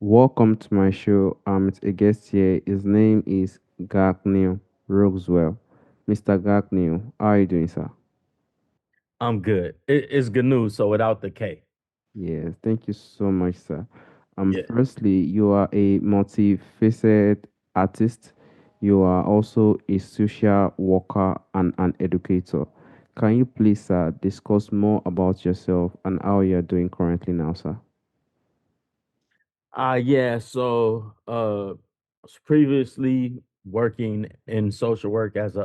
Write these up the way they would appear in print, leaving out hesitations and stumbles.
Welcome to my show. It's a guest here. His name is GaKnew Roxwel. Mr. GaKnew, how are you doing, sir? I'm good. It's GaKnew, so without the K. Yes, thank you so much, sir. Yeah. Firstly, you are a multifaceted artist. You are also a social worker and an educator. Can you please, sir, discuss more about yourself and how you're doing currently now, sir? Yeah, so was previously working in social work as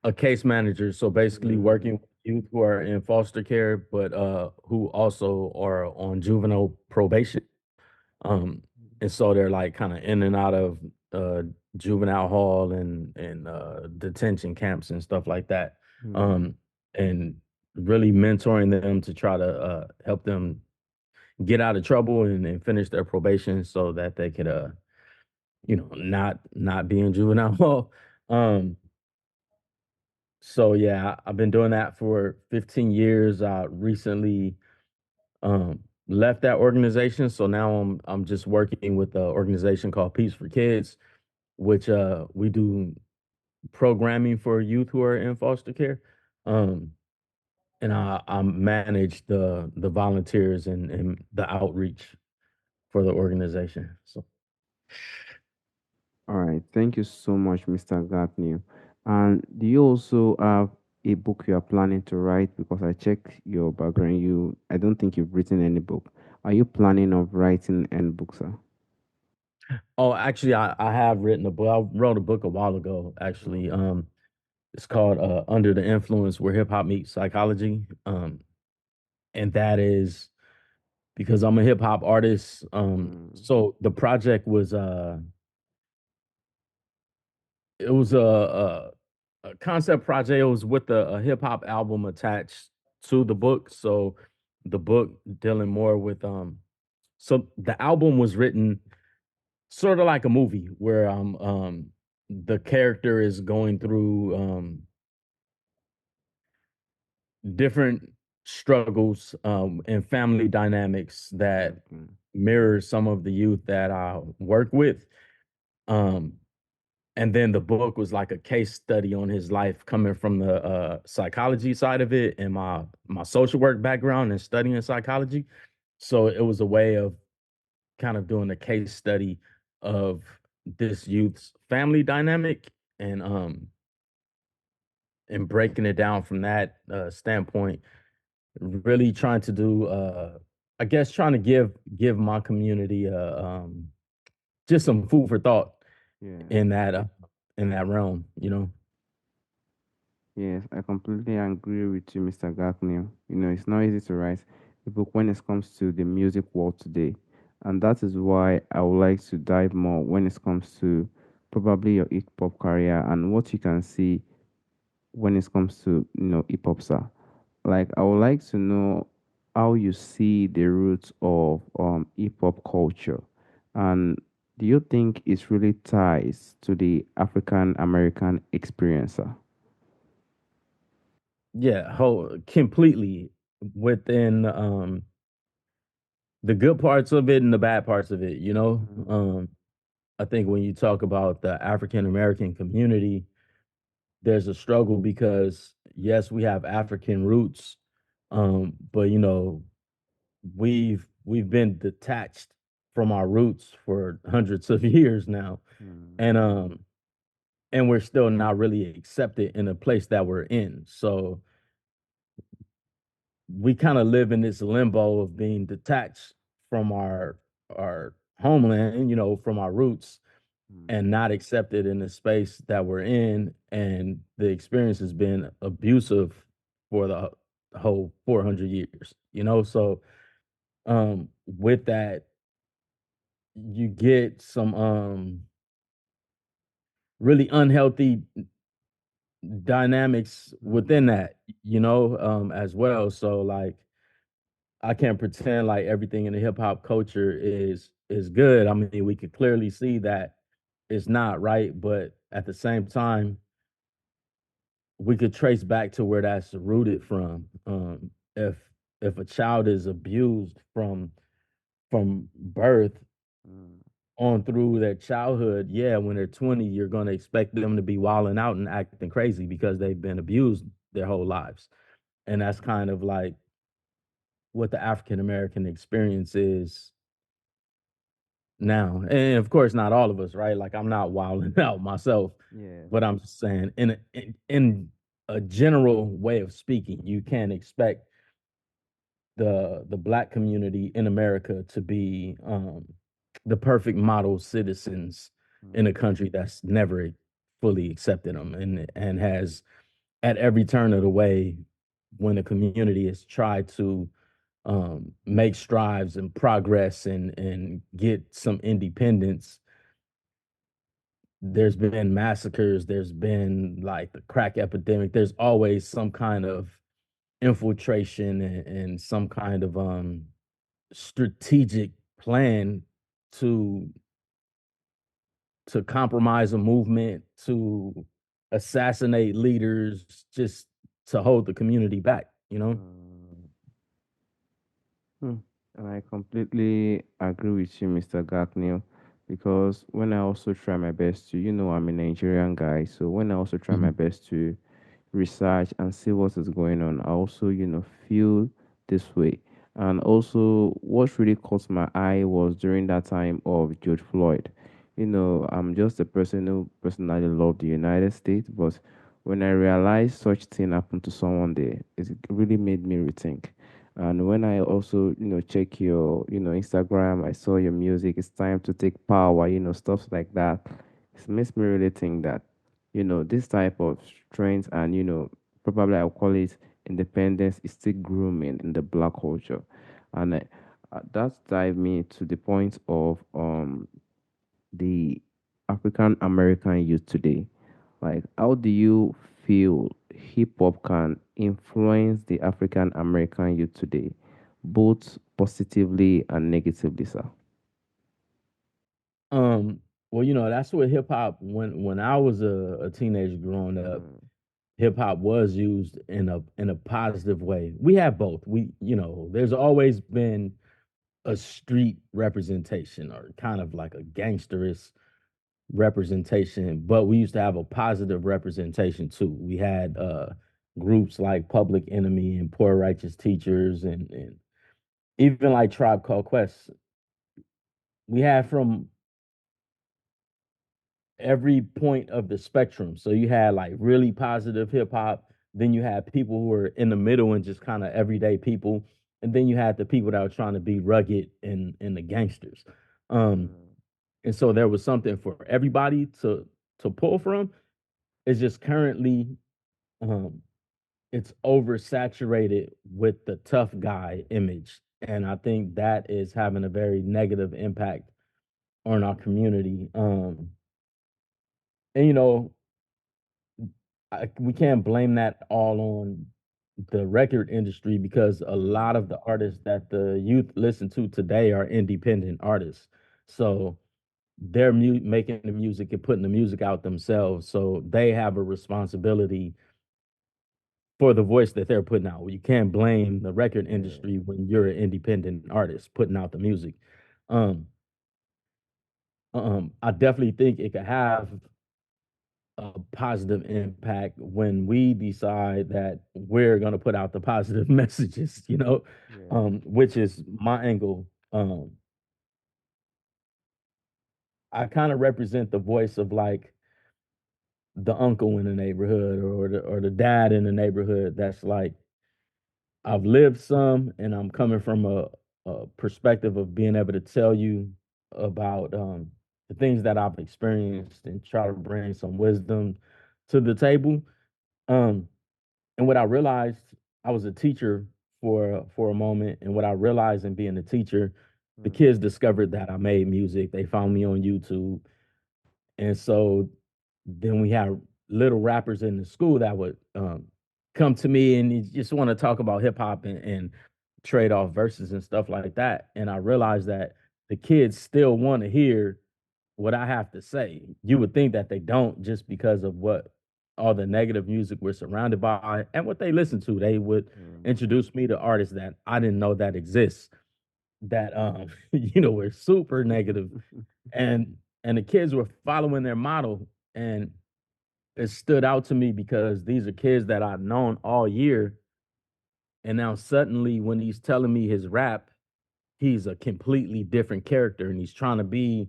a case manager. So basically working Mm, with youth who are in foster care, but who also are on juvenile probation. Um and so they're like kind of in and out of uh juvenile hall and detention camps and stuff like that. mm, Um and really mentoring them to try to help them get out of trouble and finish their probation so that they could not be in juvenile hall. Um so yeah, I've been doing that for 15 years. I recently left that organization. So now I'm just working with an organization called Peace for Kids, which we do programming for youth who are in foster care. Um and I manage the volunteers and the outreach for the organization. So All right. Thank you so much, Mr. Gartnew. And do you also have a book you are planning to write? Because I checked your background. I don't think you've written any book. Are you planning of writing any book, sir? Oh, actually, I have written a book. I wrote a book a while ago, actually. It's called Under the Influence, where hip hop meets psychology. And that is because I'm a hip hop artist. Mm, So the project was it was a concept project. It was with a hip hop album attached to the book. So the book dealing more with so the album was written sort of like a movie where the character is going through different struggles and family dynamics that okay. mirror some of the youth that I work with. Um, and then the book was like a case study on his life coming from the psychology side of it and my social work background and studying psychology. So it was a way of kind of doing a case study of this youth's family dynamic and breaking it down from that standpoint, really trying to do I guess trying to give my community just some food for thought Yeah. in that realm. Yes, I completely agree with you, Mr. Gartnew. It's not easy to write a book when it comes to the music world today. And that is why I would like to dive more when it comes to probably your hip hop career and what you can see when it comes to hip hop, sir. Like I would like to know how you see the roots of hip hop culture, and do you think it really ties to the African American experience, sir? Yeah, whole completely within the good parts of it and the bad parts of it. Mm, I think when you talk about the African American community, there's a struggle because yes, we have African roots, but we've been detached from our roots for hundreds of years now, mm, and we're still not really accepted in the place that we're in. So we kind of live in this limbo of being detached from our homeland, from our roots, mm, and not accepted in the space that we're in. And the experience has been abusive for the whole 400 years. So with that, you get some really unhealthy dynamics within mm, that, as well. So like I can't pretend like everything in the hip hop culture is good. I mean, we could clearly see that it's not, right? But at the same time, we could trace back to where that's rooted from. If a child is abused from from birth Mm, on through their childhood, yeah, when they're 20, you're going to expect them to be wilding out and acting crazy because they've been abused their whole lives. And that's kind of like what the African American experience is now. And of course, not all of us, right? Like I'm not wilding out myself, yes. but I'm just saying in a general way of speaking, you can't expect the black community in America to be the perfect model citizens in a Mm, country that's never fully accepted them and has at every turn of the way when a community has tried to make strives and progress and get some independence, there's been massacres, there's been like the crack epidemic, there's always some kind of infiltration and some kind of strategic plan to compromise a movement, to assassinate leaders, just to hold the community back, you know? mm, mm. And I completely agree with you, Mr. GaKnew, because when I also try my best to, I'm a Nigerian guy, so when I also try my Mhm. best to research and see what is going on, I also, feel this way. And also, what really caught my eye was during that time of George Floyd. I'm just a person who personally love the United States, but when I realized such thing happened to someone there, it really made me rethink. And when I also, check your, Instagram, I saw your music, it's time to take power, stuff like that. It makes me really think that, this type of strength and, probably I'll call it independence is still grooming in the black culture. And that dive me to the point of the African American youth today. Like, how do you feel hip hop can influence the African American youth today, both positively and negatively, sir? Um, well, that's what hip hop when I was a teenager growing up, Mm, hip hop was used in a positive way. We have both. There's always been a street representation or kind of like a gangsterist representation, but we used to have a positive representation too. We had groups like Public Enemy and Poor Righteous Teachers and even like Tribe Called Quest. We had from every point of the spectrum. So you had like really positive hip hop, then you had people who were in the middle and just kind of everyday people, and then you had the people that were trying to be rugged and the gangsters. Um, mm, and so there was something for everybody to pull from. It's just currently um it's oversaturated with the tough guy image. And I think that is having a very negative impact on our community. And we can't blame that all on the record industry because a mm, lot of the artists that the youth listen to today are independent artists. So they're making the music and putting the music out themselves. So they have a responsibility for the voice that they're putting out. You can't blame the record yeah, industry when you're an independent artist putting out the music. Um, I definitely think it could have a positive impact when we decide that we're going to put out the positive messages, yeah, which is my angle. I kind of represent the voice of like the uncle in the neighborhood or the dad in the neighborhood that's like, I've lived some and I'm coming from a perspective of being able to tell you about the things that I've experienced and try to bring some wisdom to the table. Um, And what I realized, I was a teacher for a moment, and what I realized in being a teacher, the mm, kids discovered that I made music. They found me on YouTube, and so then we had little rappers in the school that would come to me and you just want to talk about hip hop and trade off verses and stuff like that. And I realized mm, that the kids still want to hear what I have to say. You would think that they don't just because of what all the negative music we're surrounded by and what they listen to. They would mm, introduce me to artists that I didn't know that exists. that were super negative, and the kids were following their model, and it stood out to me because these are kids that I've known all year, and now suddenly when he's telling me his rap, he's a completely different character, and he's trying to be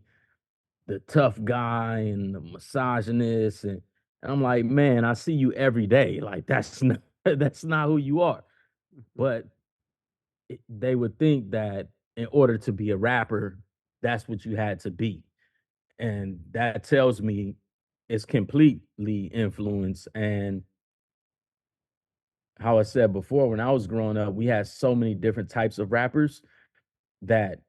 the tough guy and the misogynist, and I'm like, man, I see you every day. Like that's not that's not who you are. But they would think that in order to be a rapper, that's what you had to be. And that tells me it's completely influence. And how I said before, when I was growing up, we had so many different types of rappers that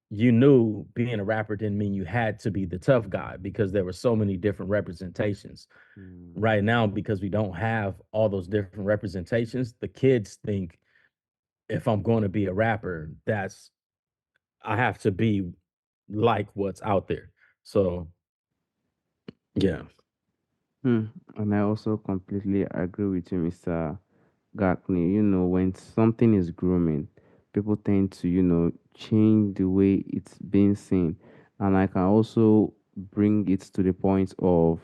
you knew being a rapper didn't mean you had to be the tough guy because there were so many different representations. Mm, Right now, because we don't have all those different representations, the kids think if I'm going to be a rapper, that's I have to be like what's out there. So yeah. mm. And I also completely agree with you, Mr. Gackney. When something is grooming, people tend to, change the way it's being seen. And I can also bring it to the point of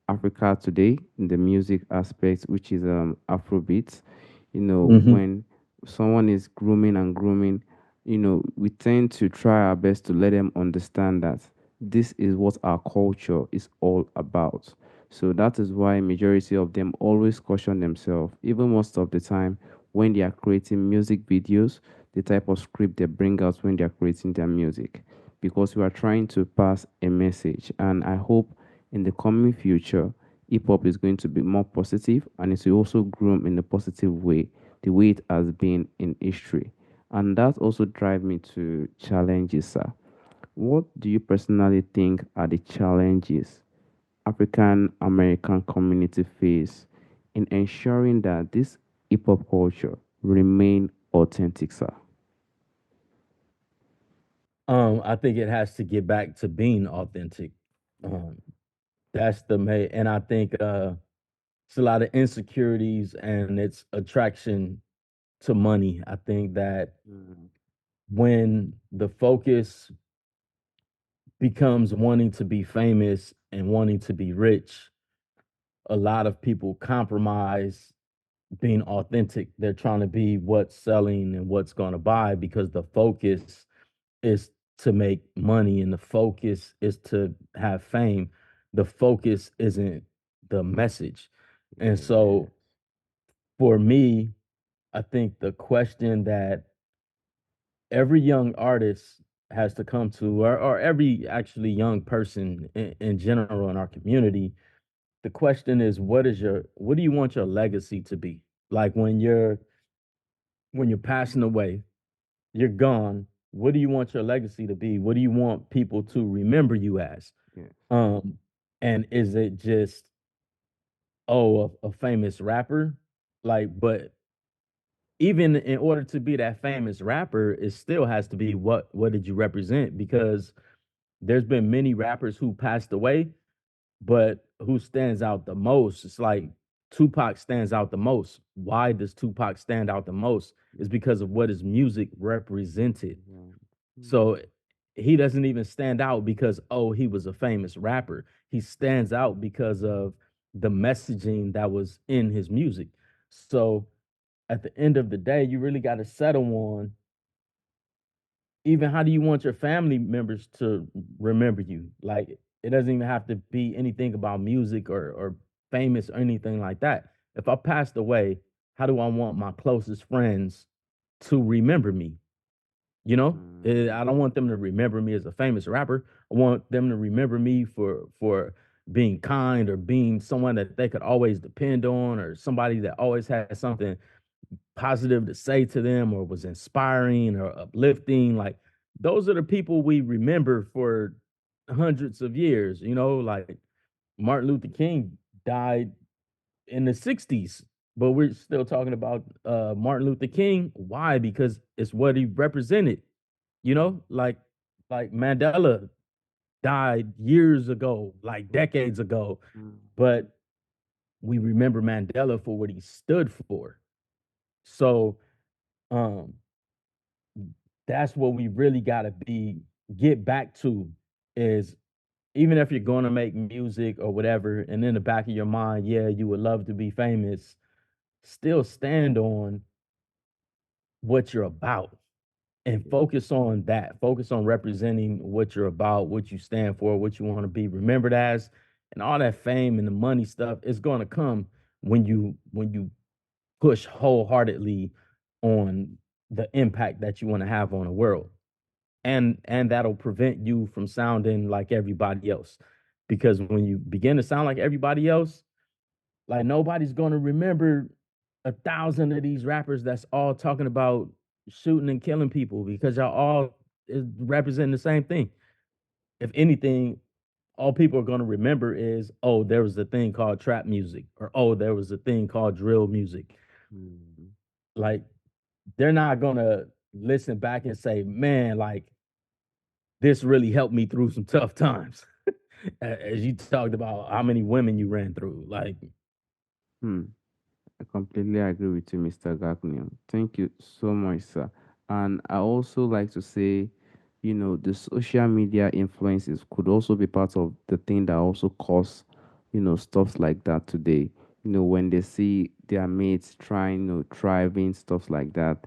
Africa today in the music aspect, which is Afrobeats. Hmm. When someone is grooming and grooming, we tend to try our best to let them understand that this is what our culture is all about. So that is why majority of them always caution themselves, even most of the time when they are creating music videos, the type of script they bring out when they are creating their music, because we are trying to pass a message. And I hope in the coming future, hip hop is going to be more positive and it will also groom in a positive way, the way it has been in history. And that also drive me to challenges, sir. What do you personally think are the challenges African American community face in ensuring that this hip hop culture remain authentic, sir? I think it has to get back to being authentic. Yeah. Um, that's the main, and I think it's a lot of insecurities and it's attraction to money. I think that Mm, when the focus becomes wanting to be famous and wanting to be rich, a lot of people compromise being authentic. They're trying to be what's selling and what's going to buy because the focus is to make money and the focus is to have fame. The focus isn't the message. And yeah. so for me, I think the question that every young artist has to come to, or every actually young person in general in our community, the question is what do you want your legacy to be? Like when you're passing away, you're gone. What do you want your legacy to be? What do you want people to remember you as? Yes. Um, and is it just a famous rapper? Like, but even in order to be that famous rapper, it still has to be what did you represent? Because there's been many rappers who passed away, but who stands out the most? It's like Tupac stands out the most. Why does Tupac stand out the most? Is because of what his music represented. Right. Mm, So he doesn't even stand out because, oh, he was a famous rapper. He stands out because of the messaging that was in his music. So at the end of the day, you really got to settle on even how do you want your family members to remember you? Like it doesn't even have to be anything about music or famous or anything like that. If I passed away, how do I want my closest friends to remember me? You know, I mm, don't want them to remember me as a famous rapper. I want them to remember me for being kind or being someone that they could always depend on or somebody that always had something positive to say to them or was inspiring or uplifting. Like those are the people we remember for hundreds of years. Like Martin Luther King died in the 60s, but we're still talking about Martin Luther King. Why? Because it's what he represented. Like Mandela died years ago, like decades ago, mm, but we remember Mandela for what he stood for. So um that's what we really got to be get back to is even if you're going to make music or whatever, and in the back of your mind, yeah, you would love to be famous, still stand on what you're about and focus on that. Focus on representing what you're about, what you stand for, what you want to be remembered as, and all that fame and the money stuff is going to come when you push wholeheartedly on the impact that you want to have on the world. And that'll prevent you from sounding like everybody else. Because when you begin to sound like everybody else, like nobody's gonna remember 1,000 of these rappers that's all talking about shooting and killing people because y'all all is representing the same thing. If anything, all people are gonna remember is, oh, there was a thing called trap music, or oh, there was a thing called drill music. Mm. Like they're not gonna listen back and say, man, like this really helped me through some tough times. As you talked about how many women you ran through, like Hmm. I completely agree with you, Mr. GaKnew. Thank you so much, sir. And I also like to say, the social media influences could also be part of the thing that also cause, stuff like that today. When they see their mates trying, thriving, stuff like that,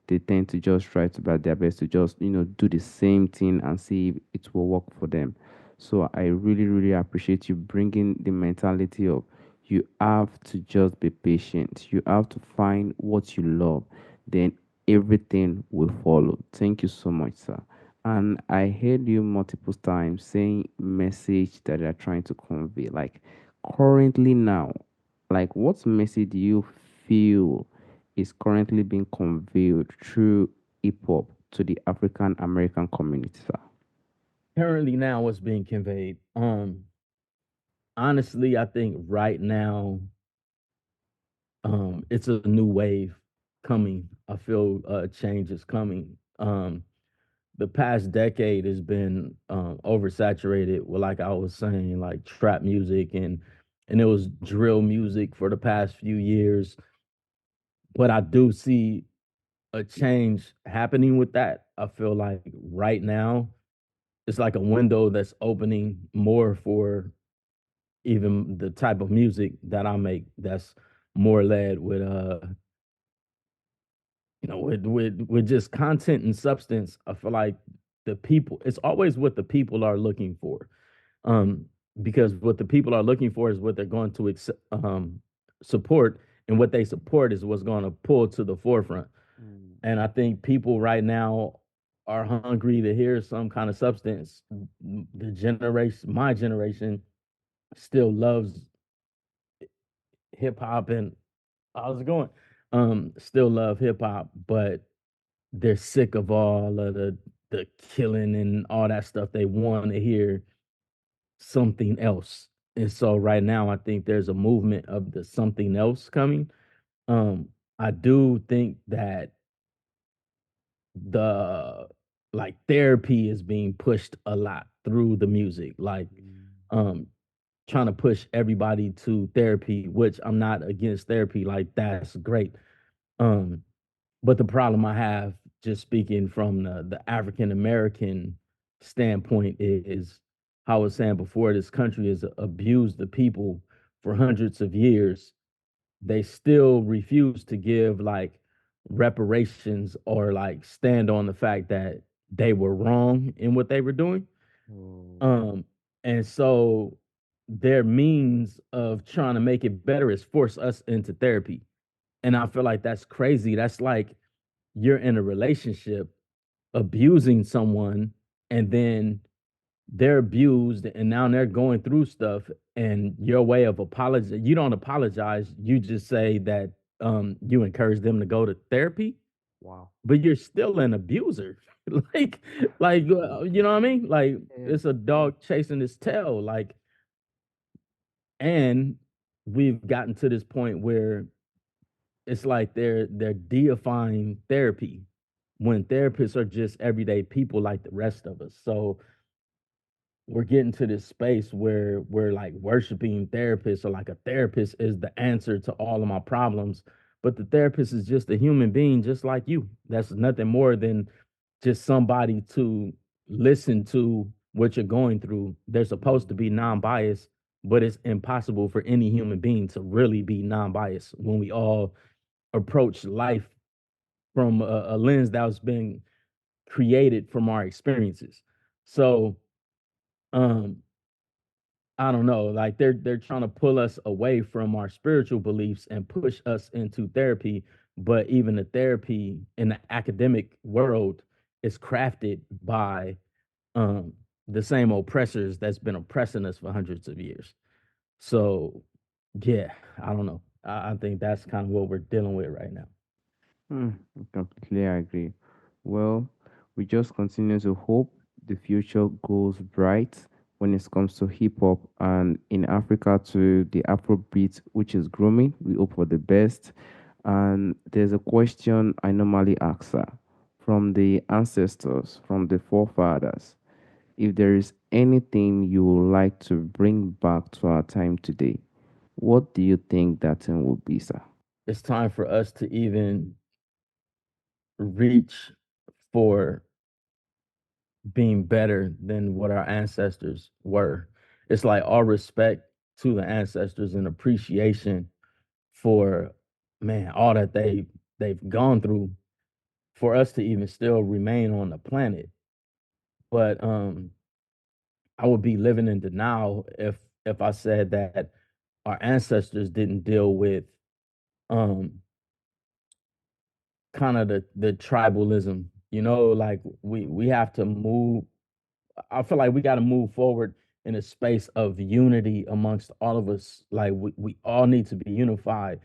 they tend to just try to be their best to just, do the same thing and see if it will work for them. So I really, really appreciate you bringing the mentality of you have to just be patient. You have to find what you love. Then everything will follow. Thank you so much, sir. And I heard you multiple times saying message that you're trying to convey. Like currently now, like what message do you feel is currently being conveyed through hip hop to the African American community, sir? currently now what's being conveyed. Honestly, I think right now, it's a new wave coming. I feel change is coming. The past decade has been oversaturated with, like I was saying, like trap music and it was drill music for the past few years. But I do see a change happening with that. I feel like right now it's like a window that's opening more for even the type of music that I make that's more led with with just content and substance. I feel like the people it's always what the people are looking for. Um because what the people are looking for is what they're going to support, and what they support is what's going to pull to the forefront. Mm. And I think people right now are hungry to hear some kind of substance. My generation still loves hip hop and how's it going? Still love hip hop, but they're sick of all of the killing and all that stuff. They want to hear something else. And so right now I think there's a movement of the something else coming. Um I do think that the like therapy is being pushed a lot through the music. Like Mm. um trying to push everybody to therapy, which I'm not against therapy. Like that's great. Um But the problem I have, just speaking from the African American standpoint, is how I was saying before, this country has abused the people for hundreds of years. They still refuse to give like reparations or like stand on the fact that they were wrong in what they were doing. Oh. Um, and so their means of trying to make it better is force us into therapy. And I feel like that's crazy. That's like you're in a relationship abusing someone, and then they're abused and now they're going through stuff, and your way of apology, you don't apologize, you just say that you encourage them to go to therapy, Wow. but you're still an abuser. like you know what I mean, like Yeah. it's a dog chasing its tail. Like, and we've gotten to this point where it's like they're deifying therapy when therapists are just everyday people like the rest of us. So we're getting to this space where we're like worshiping therapists, or like a therapist is the answer to all of my problems. But the therapist is just a human being just like you. That's nothing more than just somebody to listen to what you're going through. They're supposed to be non-biased, but it's impossible for any human being to really be non-biased when we all approach life from a lens that was been created from our experiences. So um I don't know, like they're trying to pull us away from our spiritual beliefs and push us into therapy, but even the therapy in the academic world is crafted by um the same oppressors that's been oppressing us for hundreds of years. So yeah, I don't know. I think that's kind of what we're dealing with right now. Hmm, I completely agree. Well, we just continue to hope the future goes bright when it comes to hip hop and in Africa to the Afrobeat, which is grooming. We hope for the best. And there's a question I normally ask her from the ancestors, from the forefathers. If there is anything you would like to bring back to our time today, what do you think that thing would be, sir? It's time for us to even reach for being better than what our ancestors were. It's like all respect to the ancestors and appreciation for, man, all that they've gone through for us to even still remain on the planet. But I would be living in denial if I said that our ancestors didn't deal with um kind of the tribalism. Like we have to move. I feel like we got to move forward in a space of unity amongst all of us. Like we all need to be unified.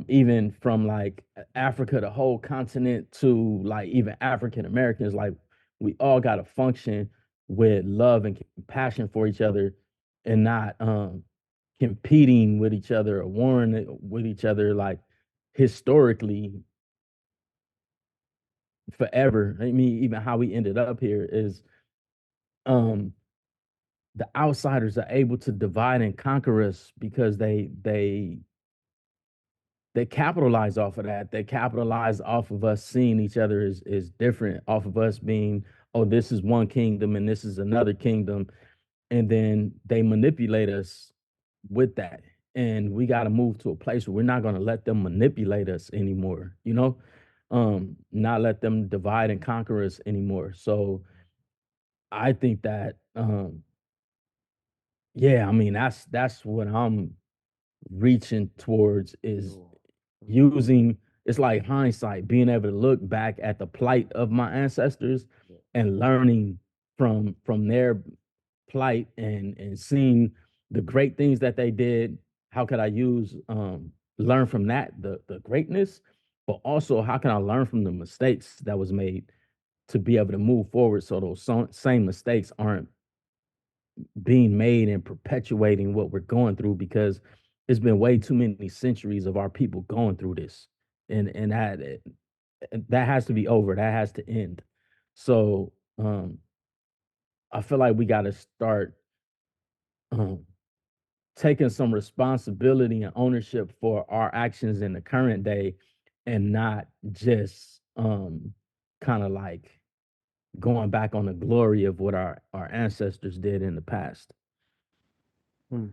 Even from like Africa, the whole continent, to like even African Americans, like we all got to function with love and compassion for each other, and not competing with each other or warring with each other. Like historically, forever. I mean, even how we ended up here is um the outsiders are able to divide and conquer us because they capitalize off of that. They capitalize off of us seeing each other as different, off of us being, oh, this is one kingdom and this is another kingdom. And then they manipulate us with that. And we got to move to a place where we're not going to let them manipulate us anymore, not let them divide and conquer us anymore. So I think that yeah, I mean that's what I'm reaching towards, is using, it's like hindsight, being able to look back at the plight of my ancestors and learning from their plight and seeing the great things that they did. How could I use learn from that, the greatness, but also how can I learn from the mistakes that was made to be able to move forward so those same mistakes aren't being made and perpetuating what we're going through, because it's been way too many centuries of our people going through this, and that has to be over. That has to end. So I feel like we got to start um, taking some responsibility and ownership for our actions in the current day, and not just kind of like going back on the glory of what our ancestors did in the past. Hmm.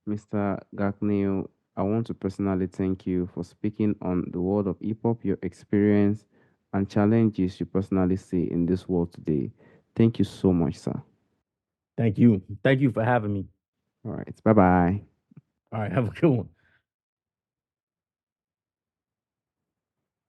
Mr. GaKnew, I want to personally thank you for speaking on the world of hip hop, your experience and challenges you personally see in this world today. Thank you so much, sir. Thank you for having me. All right. Bye bye. All right, have a good one.